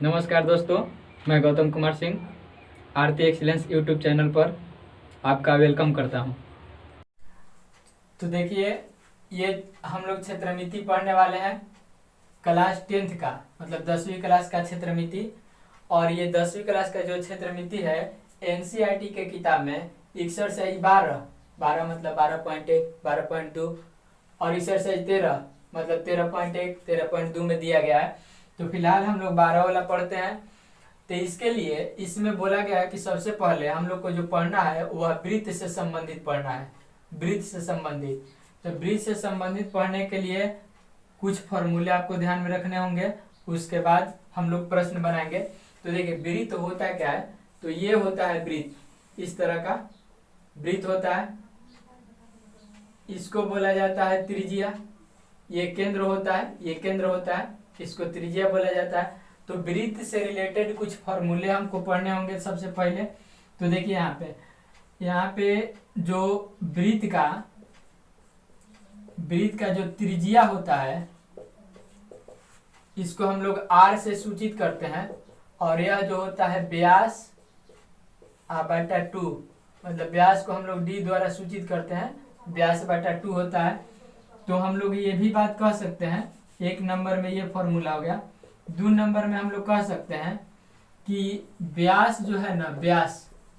नमस्कार दोस्तों, मैं गौतम कुमार सिंह आरती एक्सीलेंस यूट्यूब चैनल पर आपका वेलकम करता हूं। तो देखिए, ये हम लोग क्षेत्रमिति पढ़ने वाले हैं क्लास 10th का, मतलब 10वीं क्लास का क्षेत्रमिति। और ये 10वीं क्लास का जो क्षेत्रमिति है एनसीईआरटी के किताब में एक्सरसाइज 12 मतलब 12.1, 12.2 और एक्सरसाइज 13 मतलब 13.1, 13.2 में दिया गया है। तो फिलहाल हम लोग 12 वाला पढ़ते हैं। तो इसके लिए इसमें बोला गया है कि सबसे पहले हम लोग को जो पढ़ना है वह वृत्त से संबंधित पढ़ना है, वृत्त से संबंधित। तो वृत्त से संबंधित पढ़ने के लिए कुछ फॉर्मूले आपको ध्यान में रखने होंगे, उसके बाद हम लोग प्रश्न बनाएंगे। तो देखिए, वृत्त होता क्या है, तो ये होता है वृत्त, इस तरह का वृत्त होता है, इसको बोला जाता है त्रिज्या। ये केंद्र होता है, ये केंद्र होता है, इसको त्रिज्या बोला जाता है। तो वृत्त से रिलेटेड कुछ फॉर्मूले हमको पढ़ने होंगे सबसे पहले। तो देखिए यहाँ पे जो वृत्त का जो त्रिज्या होता है इसको हम लोग r से सूचित करते हैं, और यह जो होता है व्यास बटा 2, मतलब व्यास को हम लोग d द्वारा सूचित करते हैं, व्यास बटा 2 होता है। तो हम लोग ये भी बात कह सकते हैं, एक नंबर में ये फॉर्मूला हो गया। 2 नंबर में हम लोग कह सकते हैं कि व्यास जो है ना,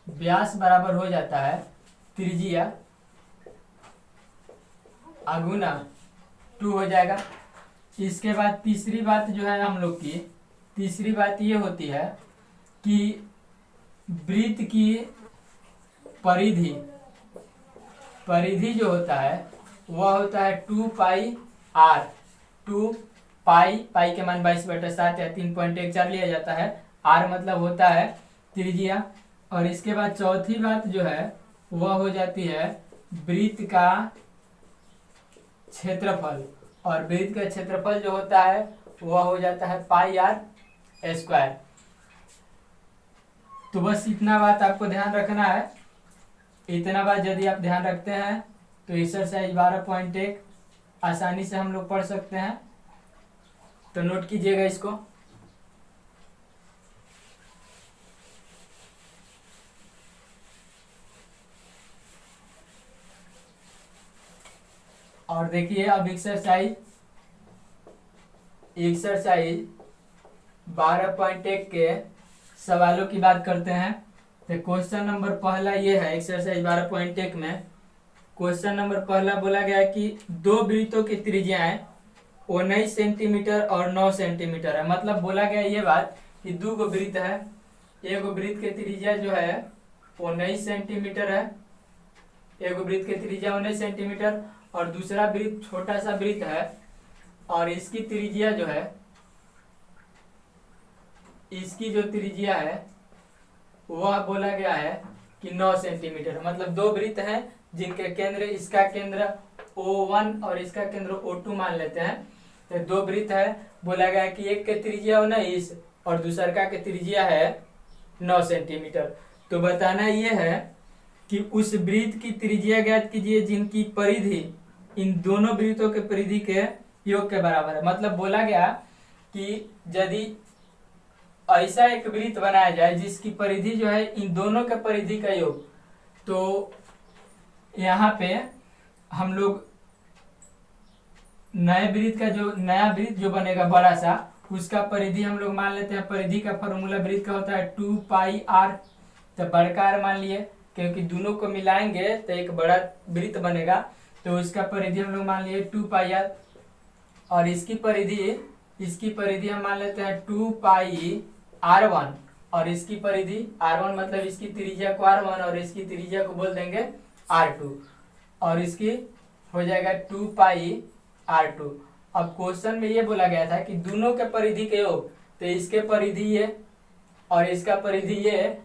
व्यास बराबर हो जाता है त्रिज्या अगुना 2 हो जाएगा। इसके बाद तीसरी बात जो है हम लोग की, तीसरी बात ये होती है कि वृत्त की परिधि जो होता है वह होता है 2 पाई r। 2 पाई के मान 22/7 या 3.14 लिया जाता है। r मतलब होता है त्रिज्या। और इसके बाद चौथी बात जो है वह हो जाती है वृत्त का क्षेत्रफल, और वृत्त का क्षेत्रफल जो होता है वह हो जाता है πr²। तो बस इतना बात आपको ध्यान रखना है। इतना बात यदि आप ध्यान रखते हैं तो एक्सरसाइज 12.1 आसानी से हम लोग पढ़ सकते हैं। तो नोट कीजिएगा इसको। और देखिए, अब एक्सरसाइज 12.1 के सवालों की बात करते हैं। तो क्वेश्चन नंबर पहला ये है, एक्सरसाइज 12.1 में क्वेश्चन नंबर पहला बोला गया है कि दो वृत्तों की त्रिज्याएं 19 सेंटीमीटर और 9 सेंटीमीटर है। मतलब बोला गया ये बात कि दो गो वृत्त है, एक वृत्त की त्रिज्या जो है 19 सेंटीमीटर है, एक वृत्त की त्रिज्या 19 सेंटीमीटर, और दूसरा वृत्त छोटा सा वृत्त है और इसकी त्रिज्या जो है, इसकी जो त्रिज्या है वह बोला गया है कि 9 सेंटीमीटर। मतलब दो वृत्त हैं जिनके केंद्र, इसका केंद्र O1 और इसका केंद्र O2 मान लेते हैं। तो दो वृत्त है, बोला गया कि एक के त्रिज्या 19 और दूसर का के त्रिज्या है 9 सेंटीमीटर। तो बताना ये है कि उस वृत्त की त्रिज्या ज्ञात कीजिए जिनकी परिधि इन दोनों वृत्तों के परिधि के योग के बराबर है। मतलब बोला गया कि यदि ऐसा एक वृत्त बनाया जाए जिसकी परिधि जो है इन दोनों के परिधि का योग, तो यहाँ पे हम लोग नया वृत्त जो बनेगा बड़ा सा, उसका परिधि हम लोग मान लेते हैं। परिधि का फॉर्मूला वृत्त का होता है 2 पाई r। तो बड़का r मान लिए, क्योंकि दोनों को मिलाएंगे तो एक बड़ा वृत्त बनेगा। तो उसका परिधि हम लोग मान लिए 2 पाई r, और इसकी परिधि हम मान लेते हैं 2 पाई r1, और इसकी परिधि r1 मतलब इसकी त्रिज्या को r1 और इसकी त्रिज्या को बोल देंगे r2, और इसकी हो जाएगा 2 पाई r2। अब क्वेश्चन में ये बोला गया था कि दोनों के परिधि के योग, तो इसके परिधि ये और इसका परिधि ये,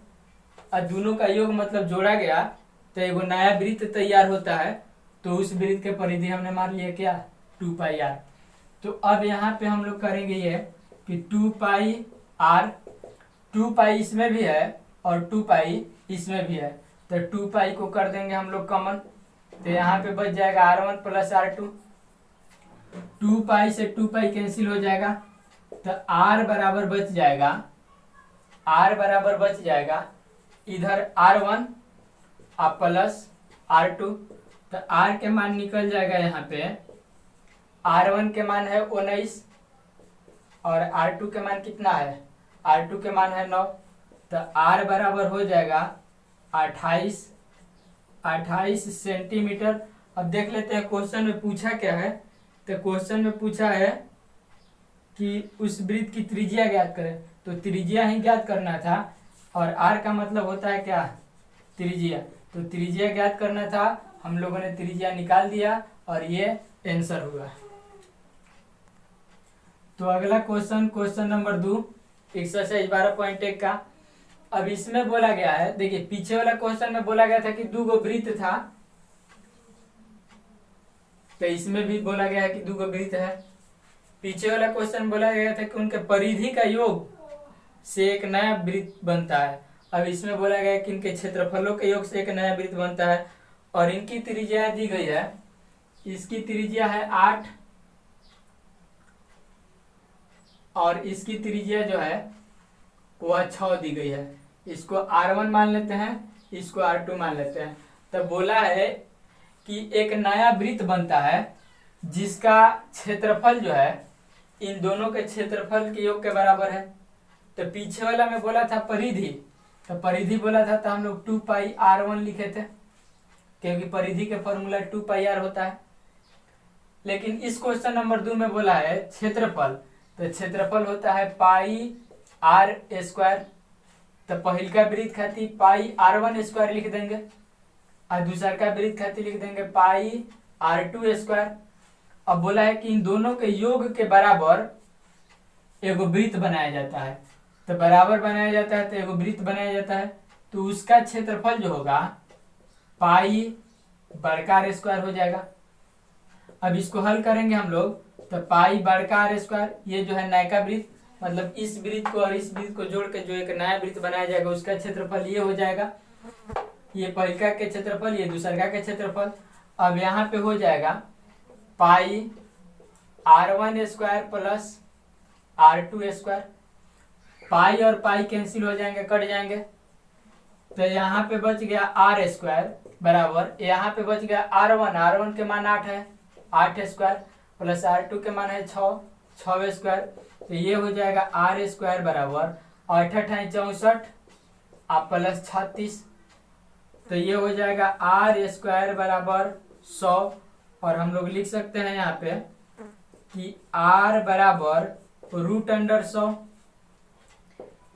और दोनों का योग मतलब जोड़ा गया तो एक नया वृत्त तैयार होता है। तो उस वृत्त के परिधि हमने मान लिया क्या, 2 पाई r। तो अब यहाँ पे हम लोग करेंगे ये कि 2 पाई r, 2 पाई इसमें भी है और 2 पाई इसमें भी है, तो 2 पाई को कर देंगे हम लोग कॉमन। तो यहाँ पे बच जाएगा r1 प्लस r2। 2 पाई से 2 पाई कैंसिल हो जाएगा, तो r बराबर बच जाएगा, r बराबर बच जाएगा इधर r1 और प्लस r2। तो r के मान निकल जाएगा यहाँ पे, r1 के मान है 19 और r2 के मान कितना है, r2 के मान है 9। तो r बराबर हो जाएगा 28 सेंटीमीटर। अब देख लेते हैं क्वेश्चन में पूछा क्या है। तो क्वेश्चन में पूछा है कि उस वृत्त की त्रिज्या ज्ञात करें, तो त्रिज्या ही ज्ञात करना था और r का मतलब होता है क्या, त्रिज्या। तो त्रिज्या ज्ञात करना था, हम लोगों ने त्रिज्या निकाल दिया और ये आंसर हुआ। तो अगला क्वेश्चन, क्वेश्चन नंबर 2 एक्सरसाइज 12.1 का। अब इसमें बोला गया है, देखिए पीछे वाला क्वेश्चन में बोला गया था कि 2 गो वृत्त था, तो इसमें भी बोला गया है कि 2 गो वृत्त है। पीछे वाला क्वेश्चन बोला गया था कि उनके परिधि का योग से एक नया वृत्त बनता है। अब इसमें बोला गया है कि इनके क्षेत्रफलों के योग से एक नया वृत्त बनता है और इनकी त्रिज्या दी गई है, इसकी त्रिज्या है 8 और इसकी त्रिज्या जो है वह 6 दी गई है। इसको r1 मान लेते हैं, इसको r2 मान लेते हैं। तब बोला है कि एक नया वृत्त बनता है जिसका क्षेत्रफल जो है इन दोनों के क्षेत्रफल के योग के बराबर है। तो पीछे वाला में बोला था परिधि, तो परिधि बोला था तो हम लोग 2 पाई r1 लिखे थे, क्योंकि परिधि के फॉर्मूला 2 पाई r होता है। लेकिन इस क्वेश्चन नंबर 2 में बोला है क्षेत्रफल, तो क्षेत्रफल होता है पाई r स्क्वायर। तो पहल का वृत्त खातिर पाई r1 स्क्वायर लिख देंगे और दूसरा का वृत्त खातिर लिख देंगे पाई r2 स्क्वायर। अब बोला है कि इन दोनों के योग के बराबर एगो वृत्त बनाया जाता है। तो बराबर बनाया जाता है तो एगो वृत्त बनाया जाता है, तो उसका क्षेत्रफल जो होगा पाई बड़का r स्क्वायर हो जाएगा। अब इसको हल करेंगे हम लोग, तो पाई बड़का r स्क्वायर, ये जो है नया वृत्त, मतलब इस वृत्त को और इस वृत्त को जोड़ के जो एक नया वृत्त बनाया जाएगा उसका क्षेत्रफल ये हो जाएगा। ये पहलका के क्षेत्रफल, ये दूसरका के क्षेत्रफल। अब यहाँ पे हो जाएगा pi r1 square plus r2 square. Pi और पाई कैंसिल हो जाएंगे, कट जाएंगे, तो यहाँ पे बच गया r स्क्वायर बराबर, यहाँ पे बच गया r1 के मान 8 है, 8 स्क्वायर प्लस r2 के मान है 6 स्क्वायर। तो ये हो जाएगा r स्क्वायर बराबर 8 × 64 और प्लस 36। तो ये हो जाएगा r स्क्वायर बराबर 100। और हम लोग लिख सकते हैं यहाँ पे कि r बराबर √100,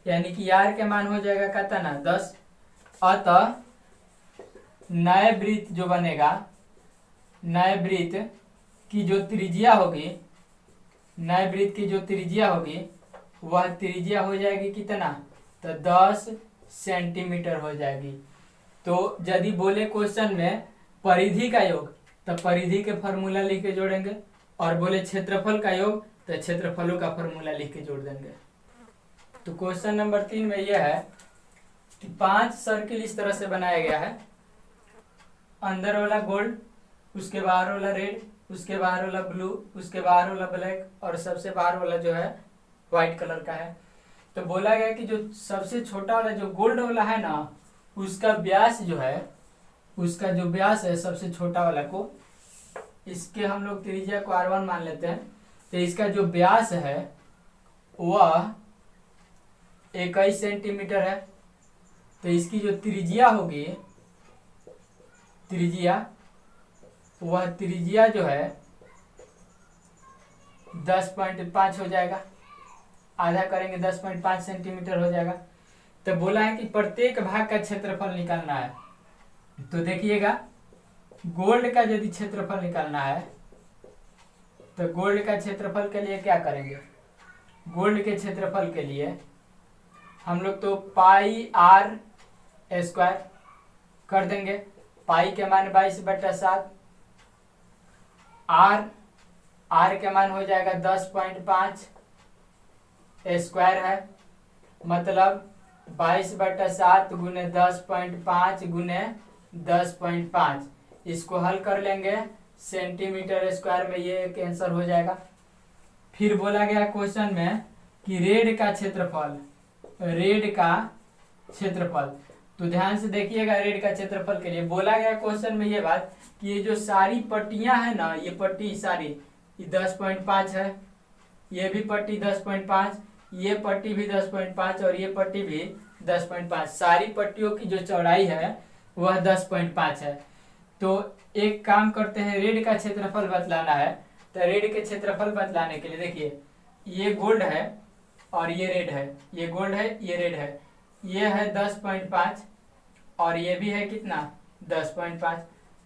यानी कि r के मान हो जाएगा कितना 10। अतः नए वृत्त जो बनेगा, नए वृत्त की जो त्रिज्या होगी, नए वृत्त की जो त्रिज्या होगी वह त्रिज्या हो जाएगी कितना, तो 10 सेंटीमीटर हो जाएगी। तो यदि बोले क्वेश्चन में परिधि का योग, तो परिधि के फॉर्मूला लिख के जोड़ेंगे, और बोले क्षेत्रफल का योग तो क्षेत्रफलों का फॉर्मूला लिख के जोड़ देंगे। तो क्वेश्चन नंबर 3 में यह है कि 5 सर्किल इस तरह से बनाया गया है, अंदर वाला गोल्ड, उसके बाहर वाला रेड, उसके बाहर वाला ब्लू, उसके बाहर वाला ब्लैक और सबसे बाहर वाला जो है व्हाइट कलर का है। तो बोला गया कि जो सबसे छोटा वाला जो गोल्ड वाला है ना, उसका व्यास जो है, उसका जो व्यास है सबसे छोटा वाला को, इसके हम लोग त्रिज्या को r1 मान लेते हैं। तो इसका जो व्यास है वह 21 सेंटीमीटर है। तो इसकी जो त्रिज्या होगी, त्रिज्या, वह त्रिज्या जो है 10.5 हो जाएगा, आधा करेंगे 10.5 सेंटीमीटर हो जाएगा। तो बोला है कि प्रत्येक भाग का क्षेत्रफल निकालना है। तो देखिएगा, गोल्ड का यदि क्षेत्रफल निकालना है तो गोल्ड का क्षेत्रफल के लिए क्या करेंगे, गोल्ड के क्षेत्रफल के लिए हम लोग तो पाई r स्क्वायर कर देंगे। पाई के मान 22/7, r के मान हो जाएगा 10.5 स्क्वायर है, मतलब 22/7 गुने 10.5 गुने 10.5। इसको हल कर लेंगे सेंटीमीटर स्क्वायर में, ये एक आंसर हो जाएगा। फिर बोला गया क्वेश्चन में कि रेड का क्षेत्रफल, तो ध्यान से देखिएगा। रेड का क्षेत्रफल के लिए बोला गया क्वेश्चन में ये बात कि ये जो सारी पट्टियां है ना, ये पट्टी सारी, ये 10.5 है, ये भी पट्टी 10.5, ये पट्टी भी 10.5 और ये पट्टी भी 10.5, सारी पट्टियों की जो चौड़ाई है वह 10.5 है। तो एक काम करते हैं, रेड का क्षेत्रफल बतलाना है। तो रेड के क्षेत्रफल बतलाने के लिए देखिए, ये गोल्ड है और ये रेड है, ये गोल्ड है ये रेड है, ये है 10.5 और ये भी है कितना 10.5।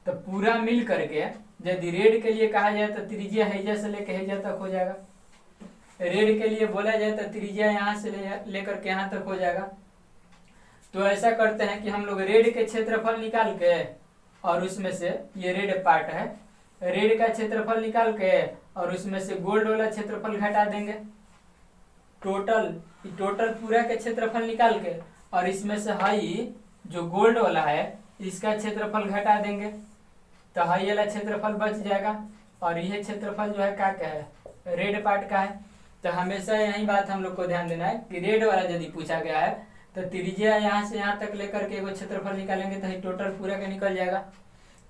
तो पूरा मिल करके यदि रेड के लिए कहा जाए तो त्रिज्या हैजा से लेकर हैजा तक हो जाएगा। रेड के लिए बोला जाए तो त्रिज्या यहाँ से लेकर के यहाँ तक हो जाएगा। तो ऐसा करते हैं कि हम लोग रेड के क्षेत्रफल निकाल के और उसमें से, ये रेड पार्ट है, रेड का क्षेत्रफल निकाल के और उसमें से गोल्ड वाला क्षेत्रफल घटा देंगे। टोटल पूरा के क्षेत्रफल निकाल के और इसमें से हाई जो गोल्ड वाला है इसका क्षेत्रफल घटा देंगे, तो हाई वाला क्षेत्रफल बच जाएगा और यह क्षेत्रफल जो है क्या है, रेड पार्ट का है। तो हमेशा यही बात हम लोग को ध्यान देना है कि रेड वाला यदि पूछा गया है तो त्रिज्या यहाँ से यहाँ तक लेकर के एगो क्षेत्रफल निकालेंगे तो टोटल पूरा का निकल जाएगा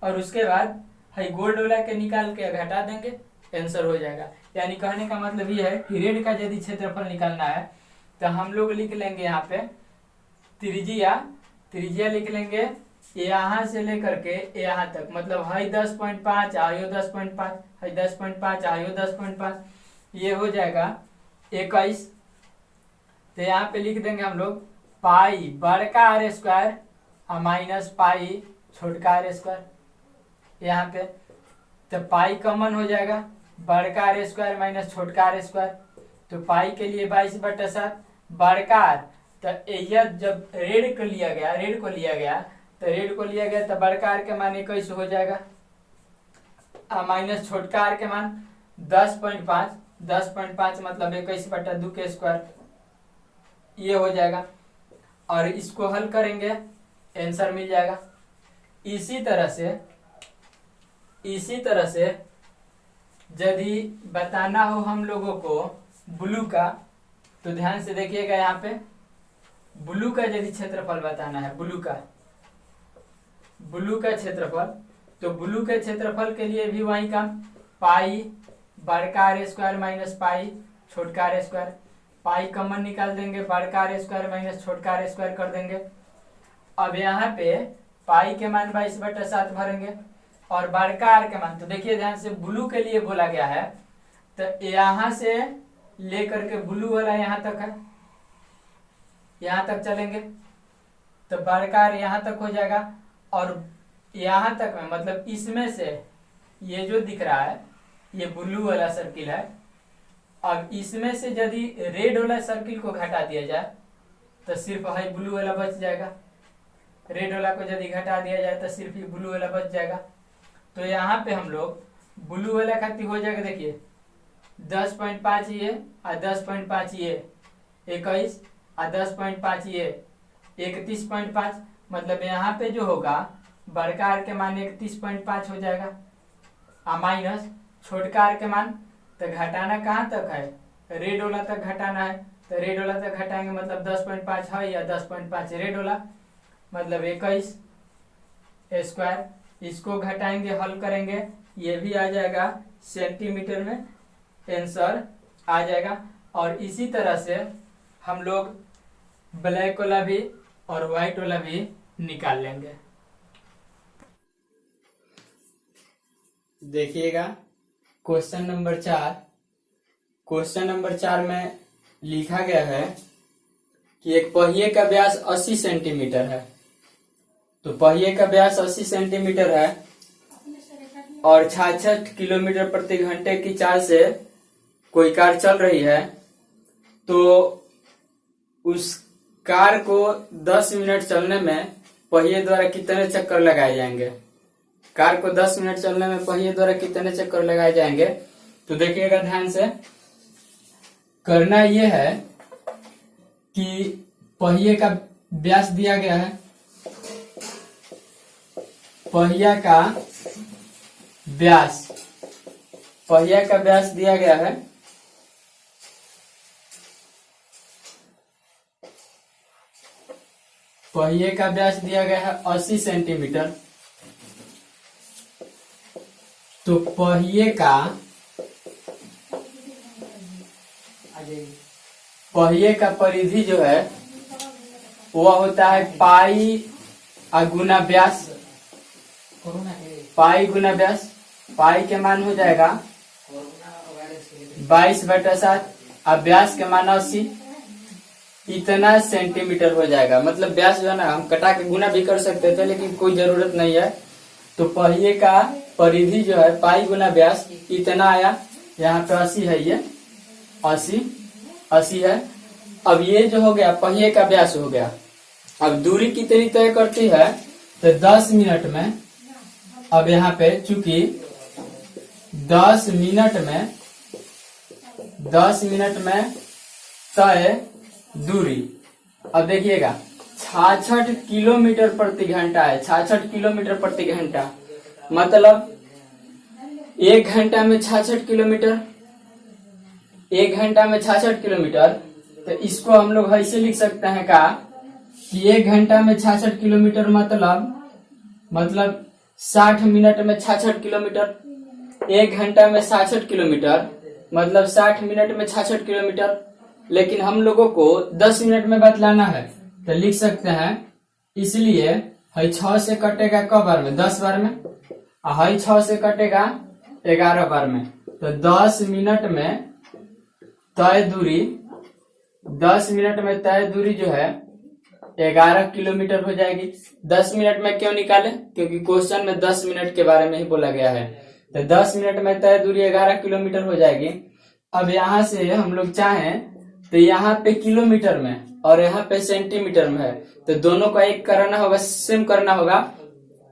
और उसके बाद हाई गोल्ड वाला के निकाल के घटा देंगे, आंसर हो जाएगा। यानी कहने का मतलब ये है कि रेड का यदि क्षेत्रफल निकालना है तो हम लोग लिख लेंगे यहाँ पे त्रिज्या लिख लेंगे यहाँ से लेकर के यहाँ तक, मतलब हाई 10.5 आयो 10.5, हाई 10.5 आयो 10.5, ये हो जाएगा 21। तो यहाँ पे लिख देंगे हम लोग पाई बड़का आर स्क्वायर और माइनस पाई छोटका आर स्क्वायर। यहाँ पे तो पाई कॉमन हो जाएगा, बड़का आर स्क्वायर माइनस छोटका आर स्क्वायर। तो पाई के लिए 22/7 बड़का आर, तो यह जब रेड को लिया गया तो बड़का आर के मान 21 हो जाएगा माइनस छोटका आर के मान 10.5 मतलब 21/2 के स्क्वायर, ये हो जाएगा और इसको हल करेंगे आंसर मिल जाएगा। इसी तरह से यदि बताना हो हम लोगों को ब्लू का, तो ध्यान से देखिएगा। यहाँ पे ब्लू का यदि क्षेत्रफल बताना है, ब्लू का क्षेत्रफल, तो ब्लू के क्षेत्रफल के लिए भी वही काम, पाई बड़का आर स्क्वायर माइनस पाई छोटका आर स्क्वायर, पाई कॉमन निकाल देंगे, बड़का आर स्क्वायर माइनस छोटका आर स्क्वायर कर देंगे। अब यहाँ पे पाई के मान 22/7 भरेंगे और बड़का आर के मान, तो देखिए ध्यान से, ब्लू के लिए बोला गया है तो यहाँ से लेकर के ब्लू वाला यहाँ तक है, यहाँ तक चलेंगे तो बड़का आर यहाँ तक हो जाएगा और यहाँ तक में मतलब इसमें से ये जो दिख रहा है ये ब्लू वाला सर्किल है। अब इसमें से यदि रेड वाला सर्किल को घटा दिया जाए तो सिर्फ हाई ब्लू वाला बच जाएगा, रेड वाला को यदि घटा दिया जाए तो सिर्फ ये ब्लू वाला बच जाएगा। तो यहाँ पे हम लोग ब्लू वाला खातिर हो जाएगा, देखिए 10.5 ये और 10.5 ये 21 और 10.5 ये 31.5, मतलब यहाँ पे जो होगा बड़का आर के मान 31.5 हो जाएगा और माइनस छोटका आर के मान, तो घटाना कहाँ तक है, रेड वाला तक घटाना है, तो रेड वाला तक घटाएंगे मतलब 10.5 है या 10.5 रेड वाला मतलब 21 स्क्वायर, इसको घटाएंगे हल करेंगे, ये भी आ जाएगा सेंटीमीटर में, आंसर आ जाएगा। और इसी तरह से हम लोग ब्लैक वाला भी और व्हाइट वाला भी निकाल लेंगे। देखिएगा क्वेश्चन नंबर 4 में लिखा गया है कि एक पहिए का व्यास 80 सेंटीमीटर है। तो पहिए का व्यास 80 सेंटीमीटर है और 66 किलोमीटर प्रति घंटे की चाल से कोई कार चल रही है, तो उस कार को 10 मिनट चलने में पहिए द्वारा कितने चक्कर लगाए जाएंगे। कार को 10 मिनट चलने में पहिए द्वारा कितने चक्कर लगाए जाएंगे। तो देखिएगा ध्यान से, करना यह है कि पहिए का व्यास दिया गया है, पहिया का व्यास दिया गया है पहिए का व्यास दिया गया है 80 सेंटीमीटर, तो पहिए का परिधि जो है वह होता है पाई गुना व्यास, पाई गुना व्यास। पाई के मान हो जाएगा 22/7, अब व्यास के मान 80, इतना सेंटीमीटर हो जाएगा। मतलब व्यास जो है ना हम कटा के गुना भी कर सकते थे, लेकिन कोई जरूरत नहीं है। तो पहिए का परिधि जो है पाई गुना व्यास इतना आया। यहाँ पे 80 है, ये 80 है। अब ये जो हो गया पहिए का व्यास हो गया। अब दूरी कितनी तय करती है, तो 10 मिनट में। अब यहाँ पे चूंकि 10 मिनट में तय दूरी, अब देखिएगा 66 किलोमीटर प्रति घंटा है। 66 किलोमीटर प्रति घंटा मतलब 1 घंटा में 66 किलोमीटर, 1 घंटा में 66 किलोमीटर। तो इसको हम लोग ऐसे लिख सकते हैं का कि 1 घंटा में 66 किलोमीटर मतलब 60 मिनट में 66 किलोमीटर। 1 घंटा में 66 किलोमीटर मतलब 60 मिनट में 66 किलोमीटर। लेकिन हम लोगों को 10 मिनट में बतलाना है, तो लिख सकते हैं, इसलिए है 6 से कटेगा क बार में, 10 बार में, है 6 से कटेगा 11 बार में। तो 10 मिनट में तय दूरी, 10 मिनट में तय दूरी जो है 11 किलोमीटर हो जाएगी। 10 मिनट में क्यों निकाले, क्योंकि क्वेश्चन में 10 मिनट के बारे में ही बोला गया है। तो 10 मिनट में तय दूरी 11 किलोमीटर हो जाएगी। अब यहाँ से हम लोग चाहें तो यहाँ पे किलोमीटर में और यहाँ पे सेंटीमीटर में है, तो दोनों का एक करना होगा, सेम करना होगा।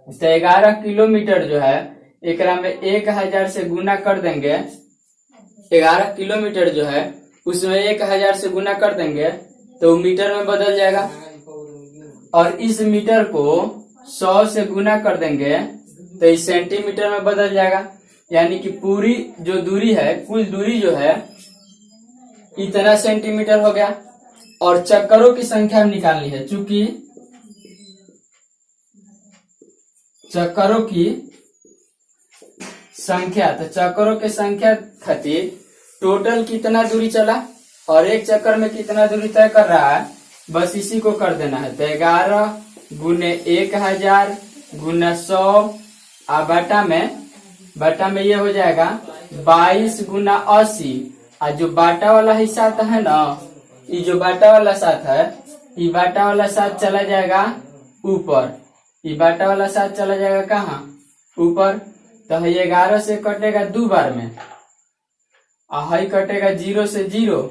तो 11 किलोमीटर जो है एकरा में 1000 से गुना कर देंगे। 11 किलोमीटर जो है उसमें 1000 से गुना कर देंगे तो मीटर में बदल जाएगा, और इस मीटर को 100 से गुना कर देंगे तो इस सेंटीमीटर में बदल जाएगा। यानी कि पूरी जो दूरी है, कुल दूरी जो है इतना सेंटीमीटर हो गया। और चक्करों की संख्या निकालनी है, चूंकि चक्करों की संख्या, तो चक्करों की संख्या खातिर टोटल कितना दूरी चला और एक चक्कर में कितना दूरी तय कर रहा है, बस इसी को कर देना है। तो 11 गुने 1000 गुना 100 बटा में ये हो जाएगा 22 गुना 80। और जो बाटा वाला हिस्सा है ना, ये जो बाटा वाला साथ है, ये बाटा वाला साथ चला जाएगा ऊपर, ये बाटा वाला साथ चला जाएगा कहाँ, ऊपर। तो ये 11 से कटेगा 2 बार में, और कटेगा 0 से 0,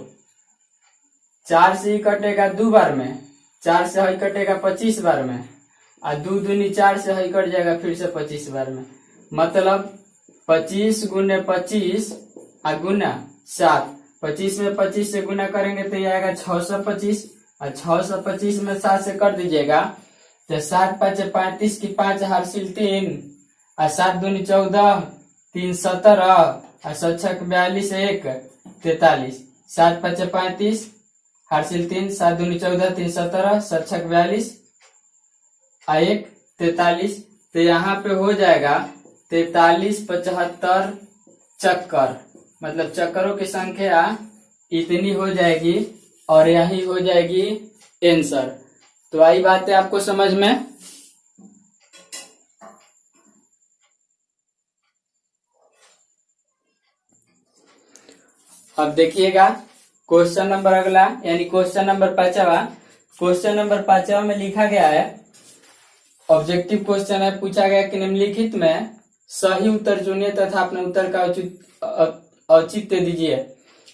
4 से ही कटेगा 2 बार में, 4 से हई कटेगा 25 बार में, और 2 दूनी 4 से हई कट जाएगा फिर से 25 बार में। मतलब 25 गुने 25 और गुना 7, 25 में 25 से गुना करेंगे तो ये आएगा 625, और 625 में 7 से कर दीजिएगा तो 7 5 35 की 5 हासिल 3, और 7 दूनी 14, 3 17, और 7 6 42, 1 43, 7 5 35 हासिल 3, 7 दूनी 14, 3 17, 7 6 42, 1 43। तो यहाँ पे हो जाएगा 43 75 चक्कर। मतलब चक्करों की संख्या इतनी हो जाएगी और यही हो जाएगी आंसर। तो आई बात है आपको समझ में। अब देखिएगा क्वेश्चन नंबर अगला, यानी क्वेश्चन नंबर 5वां। क्वेश्चन नंबर 5वां में लिखा गया है, ऑब्जेक्टिव क्वेश्चन है, पूछा गया कि निम्नलिखित में सही उत्तर चुनिए तथा अपने उत्तर का औचित्य दीजिए।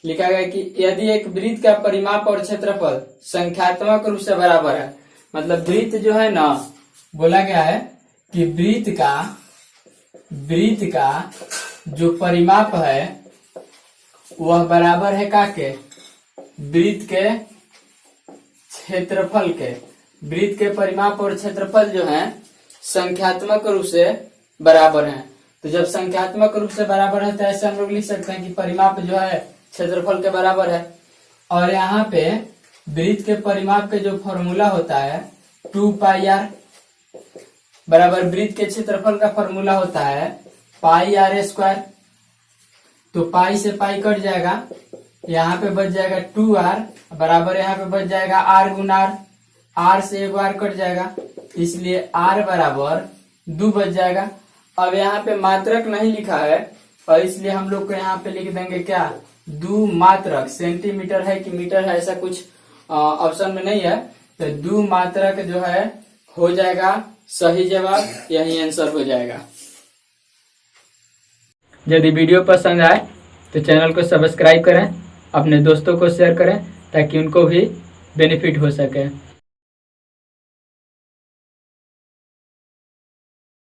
लिखा गया कि यदि एक वृत्त का परिमाप और क्षेत्रफल संख्यात्मक रूप से बराबर है, मतलब वृत्त जो है ना, बोला गया है कि वृत्त का जो परिमाप है वह बराबर है का के, वृत्त के क्षेत्रफल के। वृत्त के परिमाप और क्षेत्रफल जो है संख्यात्मक रूप से बराबर हैं। तो जब संख्यात्मक रूप से बराबर है तो ऐसे हम लोग लिख सकते हैं कि परिमाप जो है क्षेत्रफल के बराबर है। और यहाँ पे वृत्त के परिमाप के जो फॉर्मूला होता है 2 पाई आर बराबर वृत्त के क्षेत्रफल का फॉर्मूला होता है पाई आर स्क्वायर। तो पाई से पाई कट जाएगा, यहाँ पे बच जाएगा 2r बराबर यहाँ पे बच जाएगा r गुना r, r से एक बार कट जाएगा इसलिए r बराबर 2 बच जाएगा। अब यहाँ पे मात्रक नहीं लिखा है और इसलिए हम लोग को यहाँ पे लिख देंगे क्या 2 मात्रक, सेंटीमीटर है कि मीटर है ऐसा कुछ ऑप्शन में नहीं है, तो 2 मात्रक जो है हो जाएगा सही जवाब, यही आंसर हो जाएगा। यदि वीडियो पसंद आए तो चैनल को सब्सक्राइब करें, अपने दोस्तों को शेयर करें ताकि उनको भी बेनिफिट हो सके।